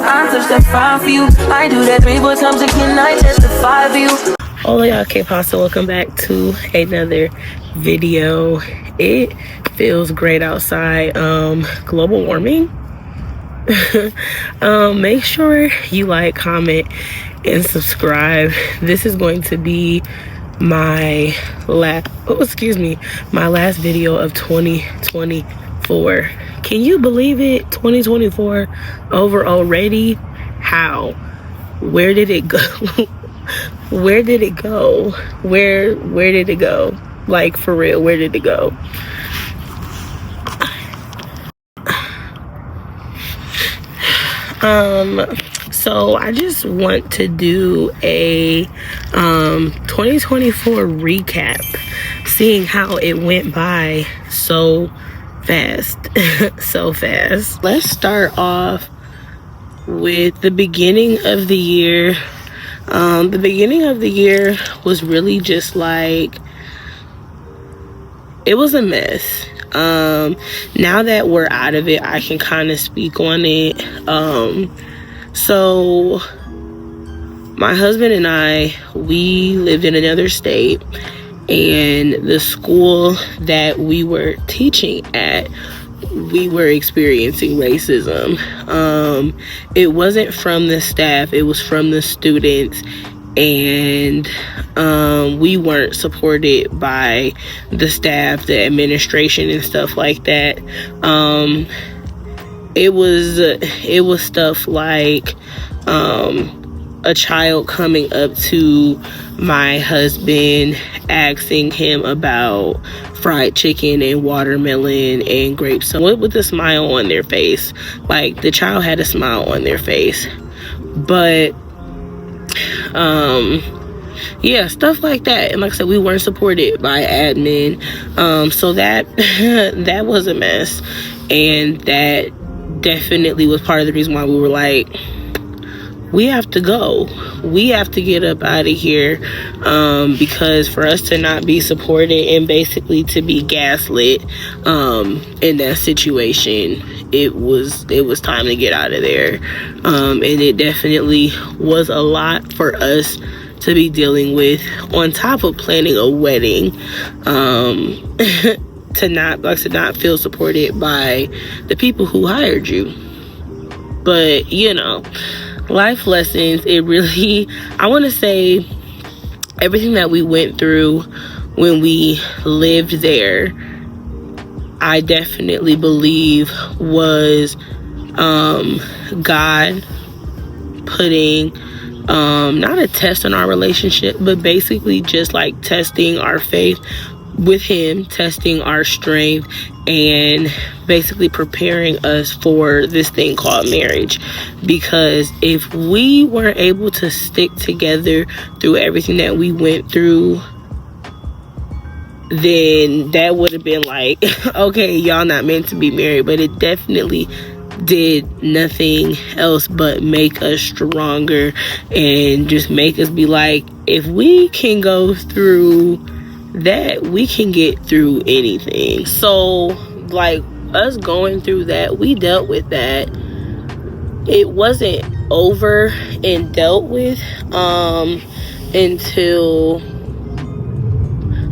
I touch that fire for you. I do that 3 more times again. I testify for you. Hola y'all, K-Pasta, welcome back to another video. It feels great outside. Global warming. Make sure you like, comment, and subscribe. This is going to be my last video of 2024. Can you believe it? 2024 over already? How? Where did it go? Where did it go? Where did it go? Like, for real, where did it go? So I just want to do a 2024 recap, seeing how it went by so fast. So fast. Let's start off with the beginning of the year. The beginning of the year was really just like, it was a mess. Now that we're out of it, I can kind of speak on it. So my husband and I, we lived in another state, and the school that we were teaching at, we were experiencing racism. It wasn't from the staff, it was from the students, and we weren't supported by the staff, the administration, and stuff like that. It was stuff like a child coming up to my husband asking him about fried chicken and watermelon and grapes with a smile on their face. Like, the child had a smile on their face. But yeah, stuff like that. And like I said, we weren't supported by admin. So that that was a mess, and that definitely was part of the reason why we were like, we have to go. We have to get up out of here, because for us to not be supported and basically to be gaslit in that situation, it was time to get out of there. And it definitely was a lot for us to be dealing with, on top of planning a wedding. To not feel supported by the people who hired you. But you know, life lessons. It really, I want to say, everything that we went through when we lived there, I definitely believe was God putting not a test on our relationship, but basically just like testing our faith with him, testing our strength, and basically preparing us for this thing called marriage. Because if we weren't able to stick together through everything that we went through, then that would have been like, okay, y'all not meant to be married. But it definitely did nothing else but make us stronger, and just make us be like, if we can go through that, we can get through anything. So like, us going through that, we dealt with that. It wasn't over and dealt with until,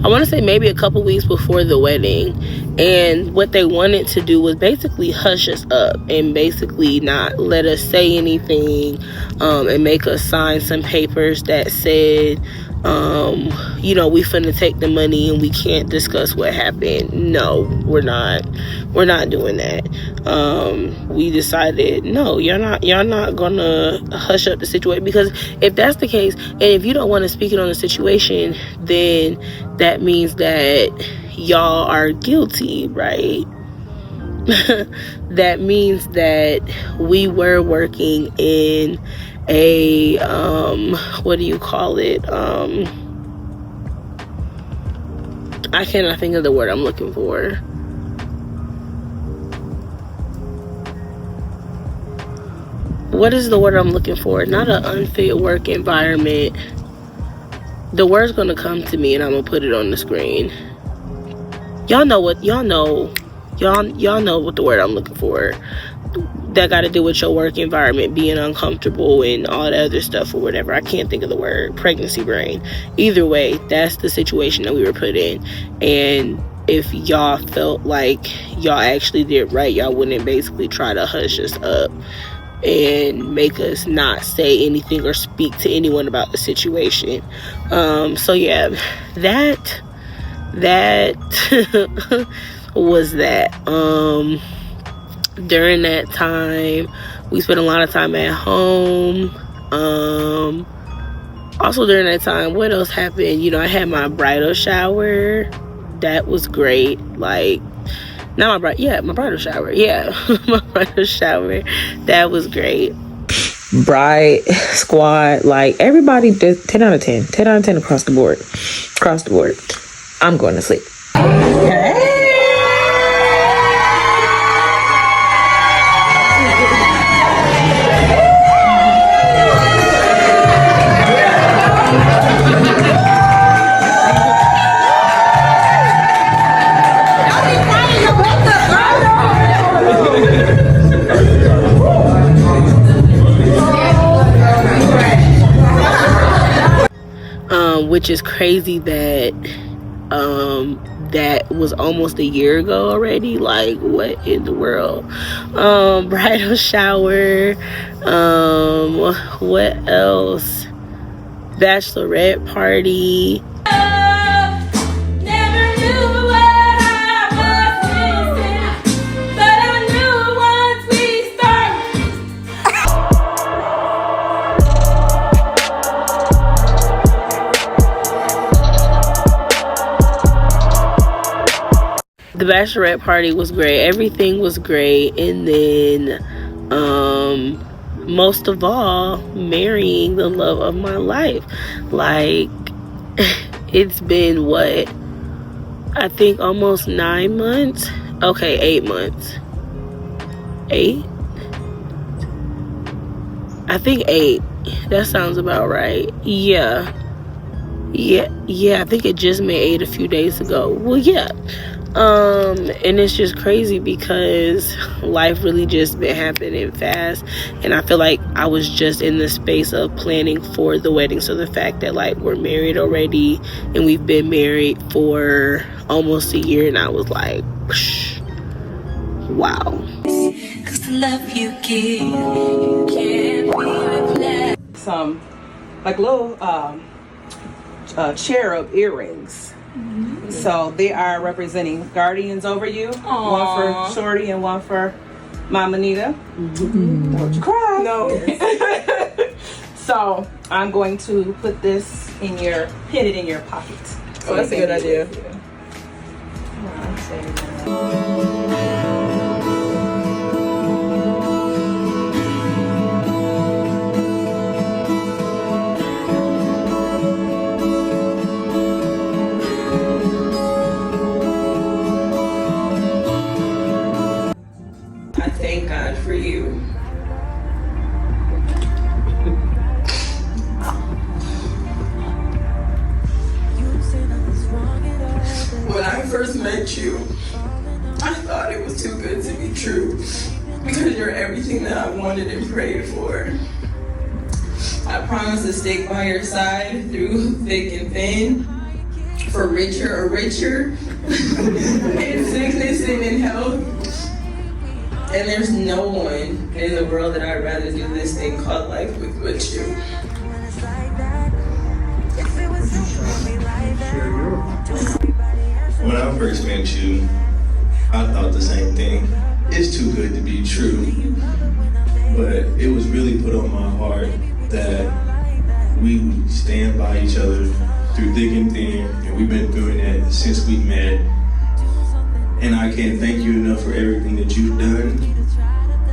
I want to say, maybe a couple weeks before the wedding. And what they wanted to do was basically hush us up and basically not let us say anything, and make us sign some papers that said, you know, we finna take the money and we can't discuss what happened. No, we're not doing that. We decided, no, y'all not gonna hush up the situation, because if that's the case, and if you don't want to speak it on the situation, then that means that y'all are guilty, right? That means that we were working in a what do you call it, I cannot think of the word I'm looking for. What is the word I'm looking for? Not an unfit work environment. The word's gonna come to me and I'm gonna put it on the screen. Y'all know what the word I'm looking for. that got to do with your work environment being uncomfortable and all that other stuff or whatever. I can't think of the word, pregnancy brain. Either way, that's the situation that we were put in. And if y'all felt like y'all actually did right, y'all wouldn't basically try to hush us up and make us not say anything or speak to anyone about the situation. So yeah, that was that. During that time, we spent a lot of time at home. Also during that time, what else happened? You know, I had my bridal shower. That was great. Like, not my bridal shower. Yeah, my bridal shower. That was great. Bride squad, like, everybody did 10 out of 10. 10 out of 10 across the board. Across the board. I'm going to sleep. Which is crazy that that was almost a year ago already. Like, what in the world? Bridal shower. What else? Bachelorette party. The bachelorette party was great. Everything was great. And then most of all, marrying the love of my life. Like, it's been what, I think almost 9 months. Okay, 8 months. 8? I think 8. That sounds about right. Yeah, I think it just made 8 a few days ago. Well, yeah. And it's just crazy because life really just been happening fast, and I feel like I was just in the space of planning for the wedding. So the fact that, like, we're married already and we've been married for almost a year, and I was like, psh, wow. 'Cause the love you give, you can't be replaced. Some like little cherub earrings. Mm-hmm. So they are representing guardians over you. Aww. One for Shorty and one for Mama Nita. Mm-hmm. Don't you cry. No. So I'm going to put this in pin it in your pocket. Oh, that's a good idea. I thank God for you. When I first met you, I thought it was too good to be true because you're everything that I wanted and prayed for. I promise to stick by your side through thick and thin, for richer or richer, in sickness and in health. And there's no one in the world that I'd rather do this thing called life with but you. When I first met you, I thought the same thing. It's too good to be true. But it was really put on my heart that we would stand by each other through thick and thin, and we've been doing that since we met. And I can't thank you enough for everything that you've done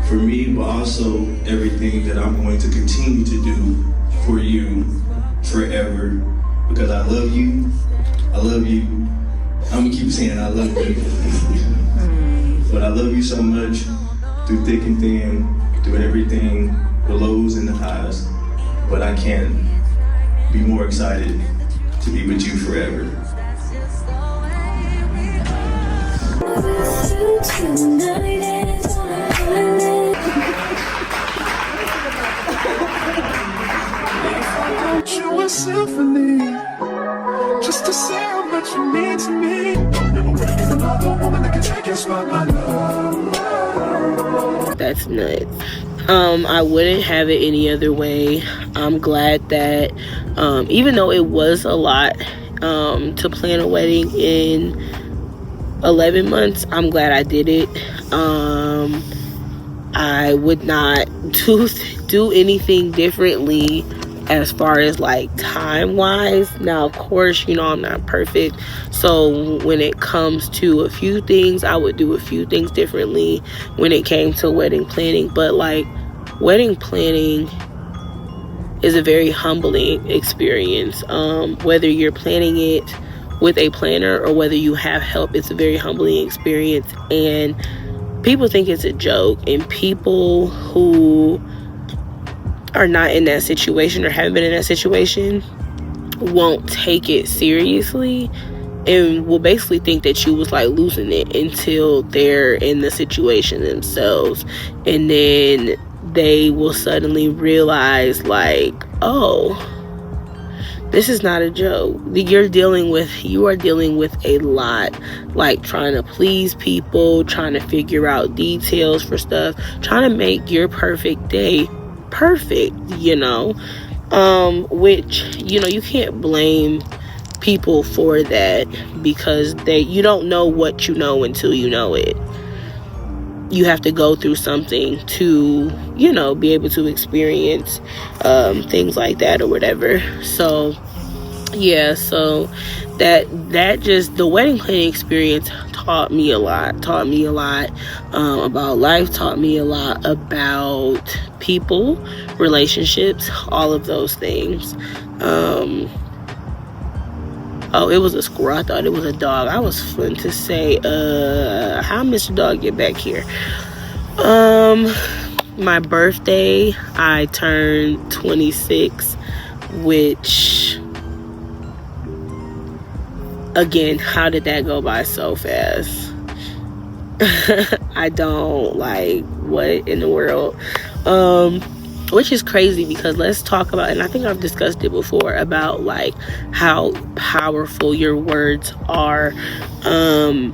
for me, but also everything that I'm going to continue to do for you forever, because I love you. I love you. I'm gonna keep saying I love you. But I love you so much through thick and thin, through everything, the lows and the highs. But I can't be more excited to be with you forever. Tonight is symphony, just to say how much you mean to me. There's another woman that can take your spot, my love. That's nuts. I wouldn't have it any other way. I'm glad that even though it was a lot to plan a wedding in 11 months, I'm glad I did it. I would not do anything differently as far as like time wise. Now of course, you know, I'm not perfect, so when it comes to a few things, I would do a few things differently when it came to wedding planning. But like, wedding planning is a very humbling experience. Whether you're planning it with a planner or whether you have help, it's a very humbling experience. And people think it's a joke, and people who are not in that situation or haven't been in that situation won't take it seriously and will basically think that you was like losing it until they're in the situation themselves, and then they will suddenly realize like, oh, this is not a joke. You are dealing with a lot, like trying to please people, trying to figure out details for stuff, trying to make your perfect day perfect, you know, which, you know, you can't blame people for that, because you don't know what you know until you know it. You have to go through something to, you know, be able to experience things like that or whatever. So yeah, so that just, the wedding planning experience taught me a lot about life, taught me a lot about people, relationships, all of those things. Oh, it was a squirrel. I thought it was a dog. I was fun to say, how Mr. Dog get back here? My birthday, I turned 26, which, again, how did that go by so fast? I don't, like, what in the world? Which is crazy, because let's talk about, and I think I've discussed it before, about like how powerful your words are. I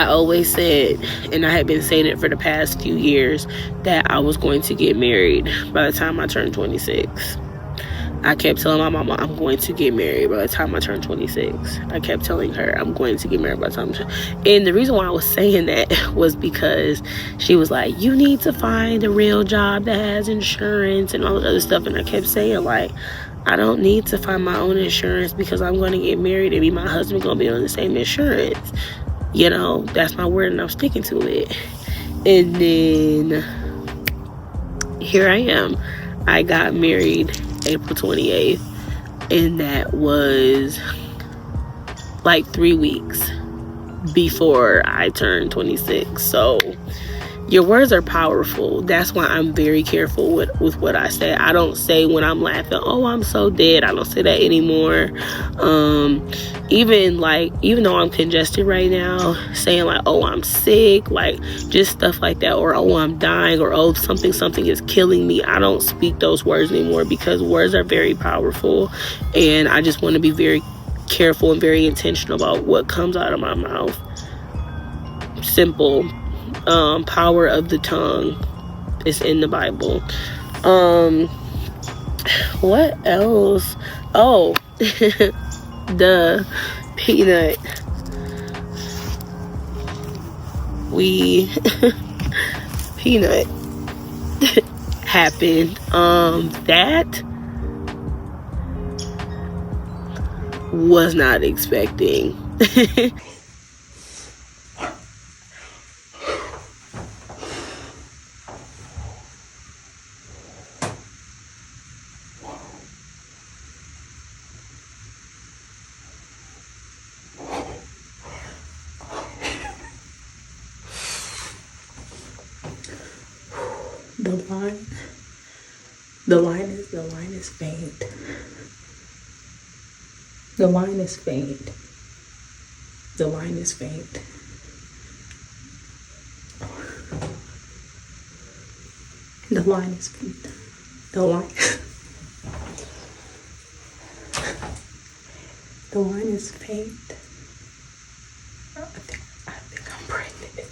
always said, and I had been saying it for the past few years, that I was going to get married by the time I turned 26. I kept telling my mama, I'm going to get married by the time I turn 26. I kept telling her, I'm going to get married by the time and the reason why I was saying that was because she was like, you need to find a real job that has insurance and all that other stuff. And I kept saying, like, I don't need to find my own insurance, because I'm going to get married and me and my husband going to be on the same insurance. You know, that's my word and I'm sticking to it. And then here I am. I got married April 28th, and that was like 3 weeks before I turned 26. So your words are powerful. That's why I'm very careful with what I say. I don't say when I'm laughing, oh, I'm so dead. I don't say that anymore. Even though I'm congested right now, saying like, oh, I'm sick, like just stuff like that, or oh, I'm dying, or oh, something is killing me. I don't speak those words anymore, because words are very powerful, and I just want to be very careful and very intentional about what comes out of my mouth. Simple. Power of the tongue is in the Bible. What else? Oh, the peanut. Peanut happened. That was not expecting. The line is faint. The line is faint. The line is faint. The line is faint. The line. The one is Faith. I think I'm pregnant.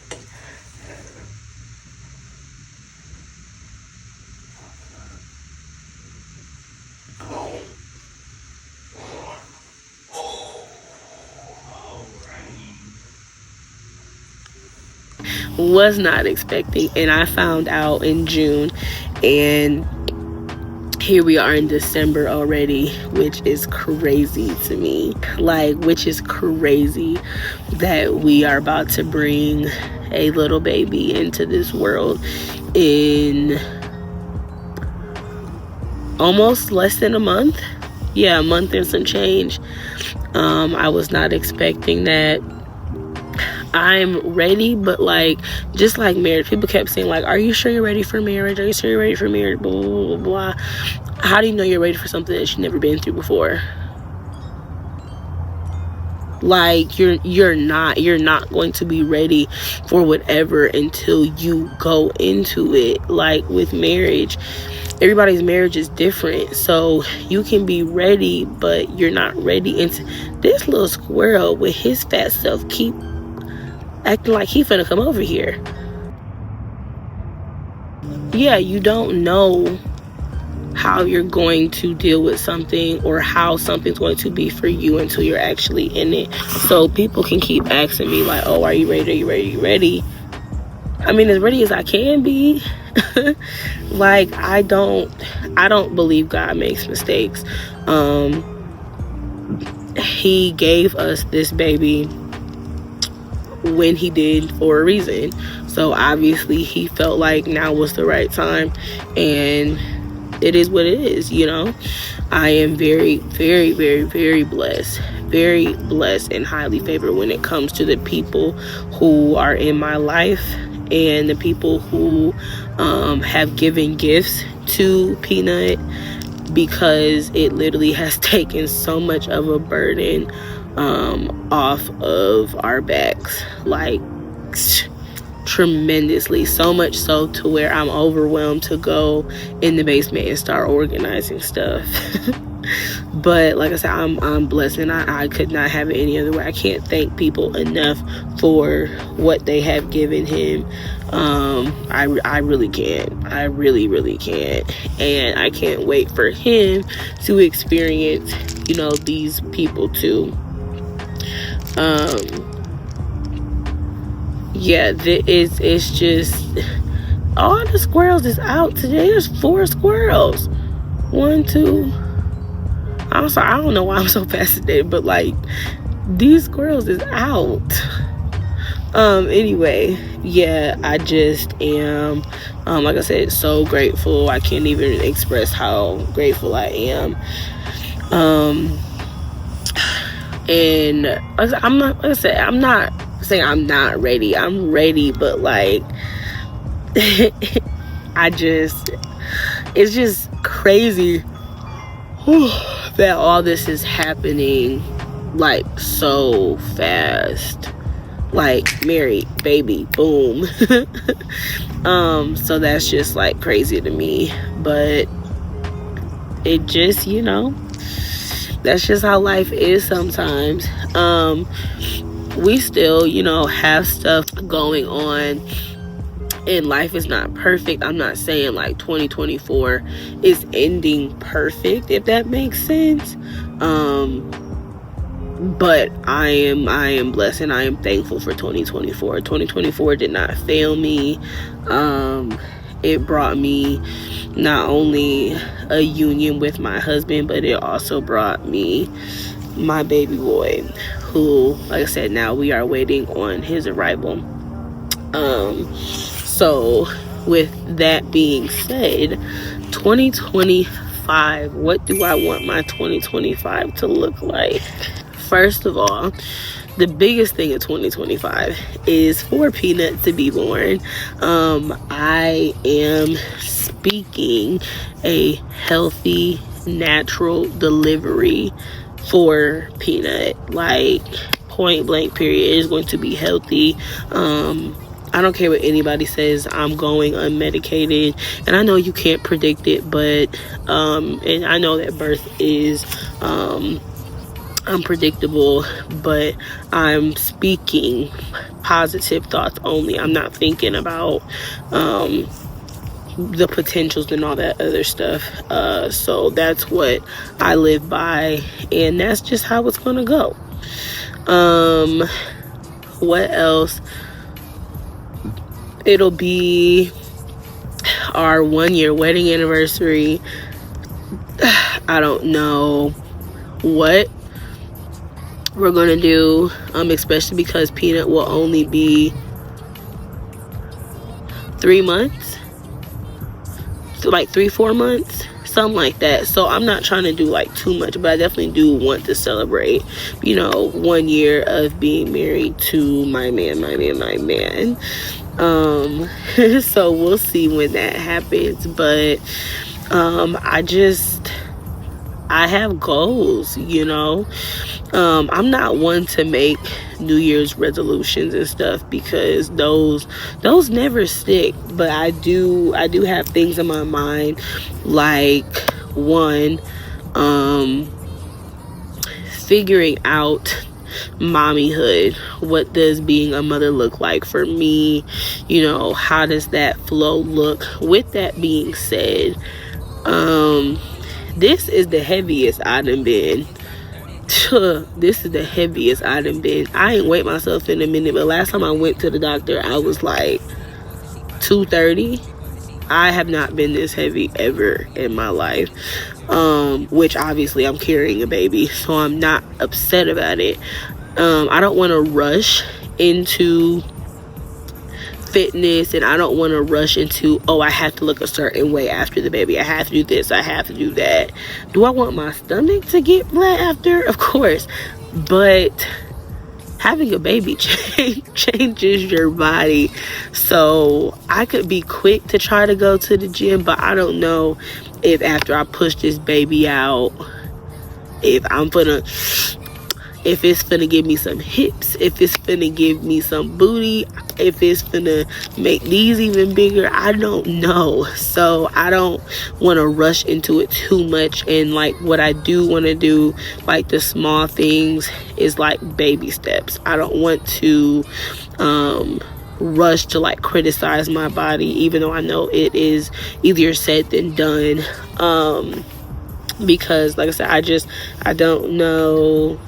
Was not expecting, and I found out in June, and here we are in December already, which is crazy to me. Like, which is crazy that we are about to bring a little baby into this world in almost less than a month. Yeah, a month and some change. I was not expecting that. I'm ready, but like, just like marriage, people kept saying like, are you sure you're ready for marriage? Are you sure you're ready for marriage? Blah, blah, blah, blah. How do you know you're ready for something that you've never been through before? Like, you're not going to be ready for whatever until you go into it. Like with marriage, everybody's marriage is different, so you can be ready, but you're not ready. And this little squirrel with his fat self keep acting like he finna come over here. Yeah, you don't know how you're going to deal with something or how something's going to be for you until you're actually in it. So people can keep asking me like, oh, are you ready? Are you ready? Are you ready? I mean, as ready as I can be. Like, I don't believe God makes mistakes. He gave us this baby when he did for a reason. So obviously he felt like now was the right time, and it is what it is, you know. I am very, very, very, very blessed and highly favored when it comes to the people who are in my life and the people who have given gifts to Peanut, because it literally has taken so much of a burden off of our backs, like tremendously, so much so to where I'm overwhelmed to go in the basement and start organizing stuff. But like I said, I'm blessed, and I could not have it any other way. I can't thank people enough for what they have given him. I really can't. I really can't. And I can't wait for him to experience, you know, these people too. Yeah, it's just, all the squirrels is out today. There's 4 squirrels. 1, 2. I'm sorry, I don't know why I'm so fascinated, but like, these squirrels is out. Anyway, yeah, I just am, like I said, so grateful. I can't even express how grateful I am. And I'm not, like I said, I'm not saying I'm not ready. I'm ready, but like, it's just crazy that all this is happening like so fast. Like, married, baby, boom. So that's just like crazy to me, but it just, you know, that's just how life is sometimes. We still, you know, have stuff going on, and life is not perfect. I'm not saying like 2024 is ending perfect, if that makes sense. But I am blessed, and I am thankful for 2024. 2024 did not fail me. It brought me not only a union with my husband, but it also brought me my baby boy, who, like I said, now we are waiting on his arrival. So with that being said, 2025, what do I want my 2025 to look like? First of all, the biggest thing in 2025 is for Peanut to be born. I am speaking a healthy, natural delivery for Peanut. Like, point blank period. It is going to be healthy. I don't care what anybody says. I'm going unmedicated, and I know you can't predict it, but and I know that birth is unpredictable, but I'm speaking positive thoughts only. I'm not thinking about the potentials and all that other stuff. So that's what I live by, and that's just how it's gonna go. What else? It'll be our 1-year wedding anniversary. I don't know what we're gonna do, especially because Peanut will only be 3 months, so like 3-4 months, something like that. So I'm not trying to do like too much, but I definitely do want to celebrate, 1 year of being married to my man. So we'll see when that happens, but I have goals, I'm not one to make New Year's resolutions and stuff, because those never stick. But I do have things in my mind, like one, figuring out mommyhood. What does being a mother look like for me? How does that flow look? With that being said, this is the heaviest I done been. This is the heaviest I done been. I ain't weighed myself in a minute, but last time I went to the doctor, I was like 230. I have not been this heavy ever in my life. Which obviously I'm carrying a baby, so I'm not upset about it. I don't want to rush into fitness, and I don't want to rush into, I have to look a certain way after the baby. I have to do this, I have to do that. Do I want my stomach to get flat after? Of course. But having a baby changes your body. So I could be quick to try to go to the gym, but I don't know if after I push this baby out, if it's gonna give me some hips, if it's gonna give me some booty, if it's gonna make these even bigger. I don't know. So I don't want to rush into it too much. And like what I do want to do, like the small things, is like baby steps. I don't want to rush to like criticize my body, even though I know it is easier said than done. Because like I said, I don't know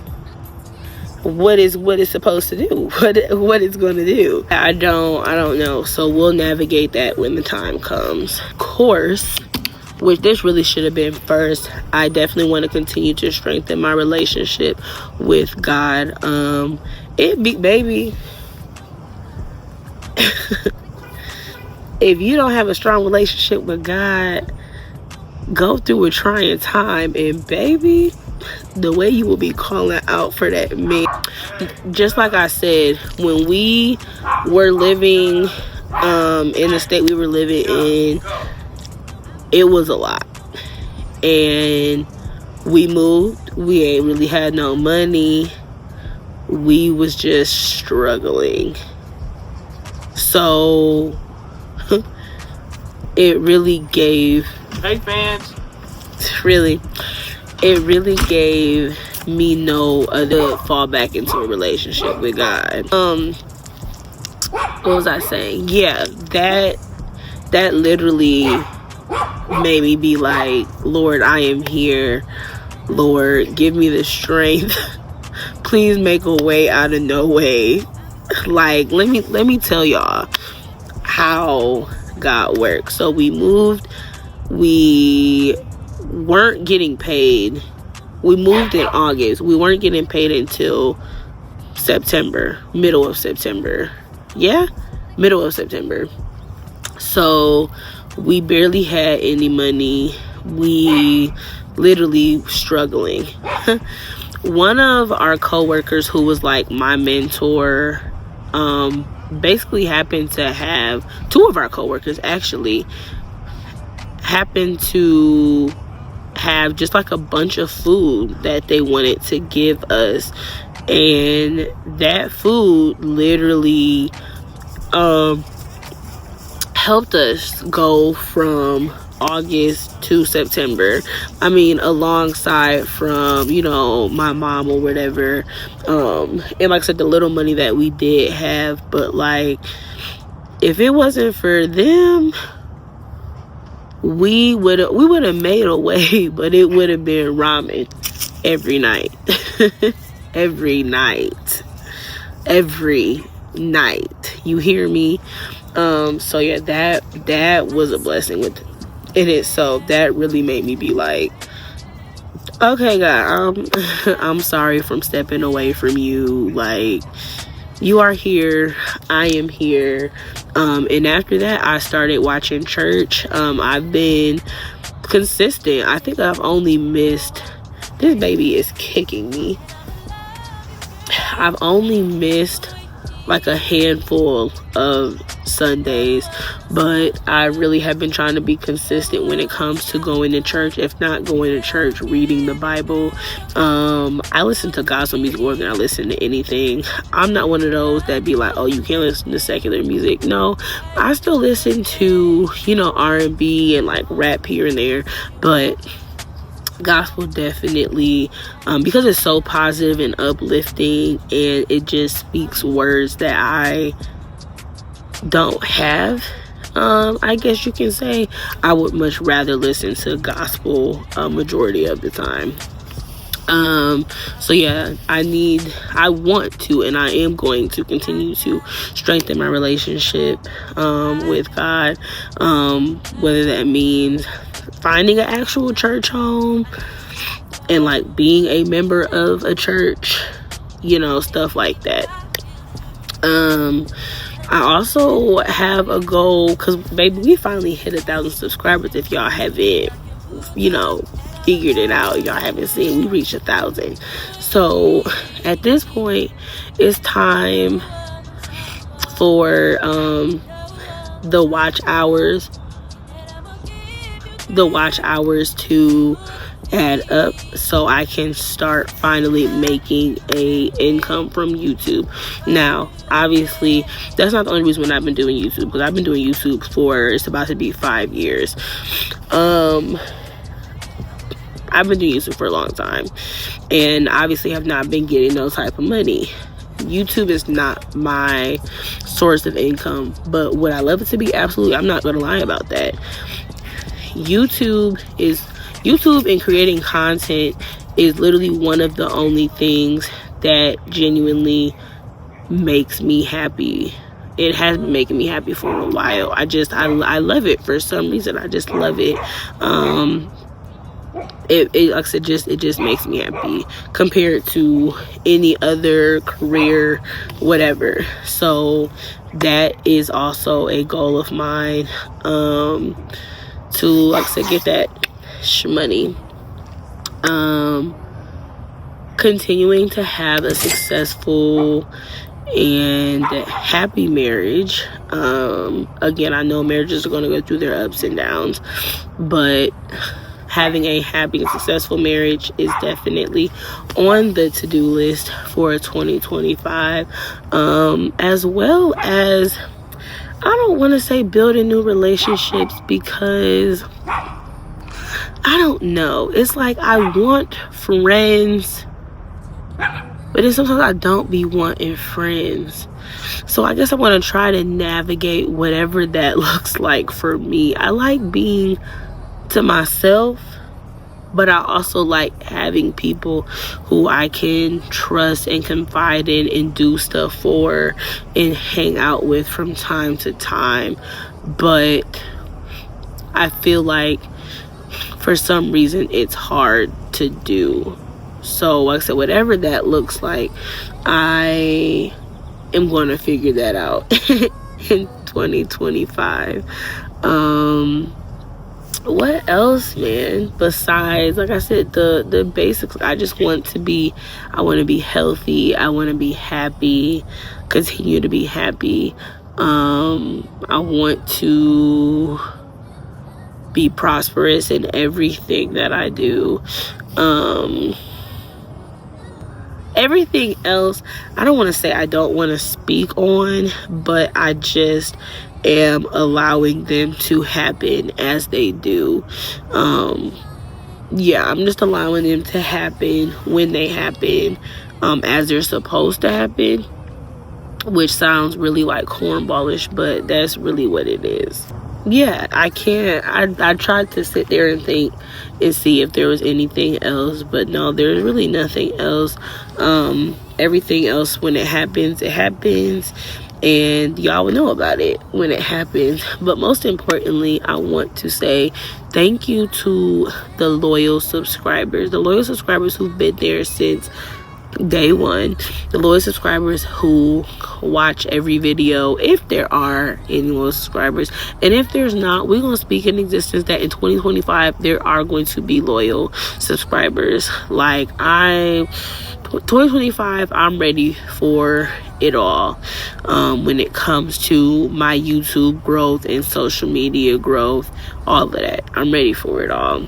what it's supposed to do, what it's going to do. I don't know. So we'll navigate that when the time comes. Of course, which this really should have been first, I definitely want to continue to strengthen my relationship with God. Baby, if you don't have a strong relationship with God, go through a trying time, and baby, the way you will be calling out for that man. Just like I said, when we were living in the state we were living in, it was a lot. And we moved, we ain't really had no money, we was just struggling. So it really gave, hey fans, it really gave me no other fall back into a relationship with God. What was I saying? Yeah, that literally made me be like, Lord, I am here. Lord, give me the strength. Please make a way out of no way. Like, let me tell y'all how God works. So we moved, we weren't getting paid. We moved in August. We weren't getting paid until September, middle of September. So we barely had any money. We literally struggling. One of our coworkers, who was like my mentor, basically happened to have, two of our coworkers actually happened to have just like a bunch of food that they wanted to give us, and that food literally helped us go from August to September. I mean, alongside from, you know, my mom or whatever, and like I said, the little money that we did have. But like, if it wasn't for them, we would have made a way, but it would have been ramen every night. every night, you hear me? So yeah, that was a blessing in it. So that really made me be like, okay, God, I'm sorry from stepping away from you. Like, you are here, I am here. And after that, I started watching church. I've been consistent. I think I've only missed, this baby is kicking me, I've only missed like a handful of Sundays, but I really have been trying to be consistent when it comes to going to church. If not going to church, reading the Bible. I listen to gospel music more than I listen to anything. I'm not one of those that be like, oh, you can't listen to secular music. No, I still listen to, you know, R&B and like rap here and there, but gospel definitely, because it's so positive and uplifting, and it just speaks words that I don't have. I guess you can say I would much rather listen to gospel majority of the time. So yeah, I want to, and I am going to continue to strengthen my relationship with God, whether that means finding an actual church home and like being a member of a church, you know, stuff like that. I also have a goal, because baby, we finally hit 1,000 subscribers. If y'all haven't, you know, figured it out, y'all haven't seen, we reached 1,000. So at this point, it's time for the watch hours to add up, so I can start finally making a income from YouTube. Now, obviously, that's not the only reason I've been doing YouTube, because I've been doing YouTube for, it's about to be 5 years. I've been doing YouTube for a long time, and obviously have not been getting no type of money. YouTube is not my source of income, but would I love it to be? Absolutely. I'm not gonna lie about that. YouTube and creating content is literally one of the only things that genuinely makes me happy. It has been making me happy for a while. I love it for some reason. I just love it. It like I said, it just makes me happy compared to any other career, whatever. So that is also a goal of mine, to, like I said, get that money. Continuing to have a successful and happy marriage. Again, I know marriages are going to go through their ups and downs, but having a happy and successful marriage is definitely on the to-do list for 2025, as well as, I don't want to say building new relationships, because I don't know, it's like I want friends, but then sometimes I don't be wanting friends. So I guess I want to try to navigate whatever that looks like for me. I like being to myself, but I also like having people who I can trust and confide in and do stuff for and hang out with from time to time. But I feel like for some reason it's hard to do. So like I said, whatever that looks like, I am going to figure that out in 2025. What else, man? Besides, like I said, the basics. I want to be healthy. I want to be happy, continue to be happy. I want to be prosperous in everything that I do. Everything else, I don't want to say I don't want to speak on, but I just am allowing them to happen as they do. Yeah, I'm just allowing them to happen when they happen, as they're supposed to happen, which sounds really like cornballish, but that's really what it is. Yeah, I tried to sit there and think and see if there was anything else, but no, there's really nothing else. Everything else, when it happens, and y'all will know about it when it happens. But most importantly, I want to say thank you to the loyal subscribers who've been there since day one, the loyal subscribers who watch every video, if there are any loyal subscribers, and if there's not, we're gonna speak in existence that in 2025 there are going to be loyal subscribers. Like 2025, I'm ready for it all, when it comes to my YouTube growth and social media growth, all of that. I'm ready for it all.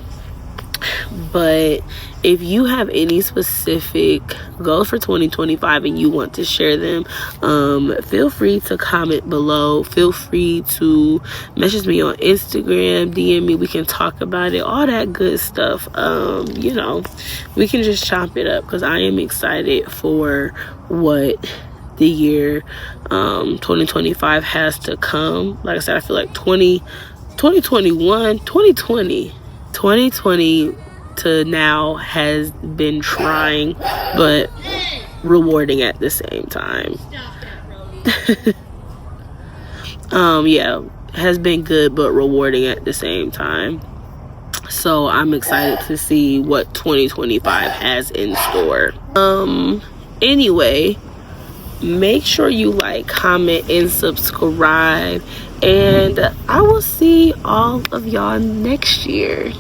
But if you have any specific goals for 2025 and you want to share them, feel free to comment below. Feel free to message me on Instagram, DM me. We can talk about it, all that good stuff. You know, we can just chop it up, because I am excited for what the year 2025 has to come. Like I said, I feel like 2020 to now has been trying but rewarding at the same time. Yeah, has been good but rewarding at the same time. So I'm excited to see what 2025 has in store. Anyway, make sure you like, comment, and subscribe, and I will see all of y'all next year.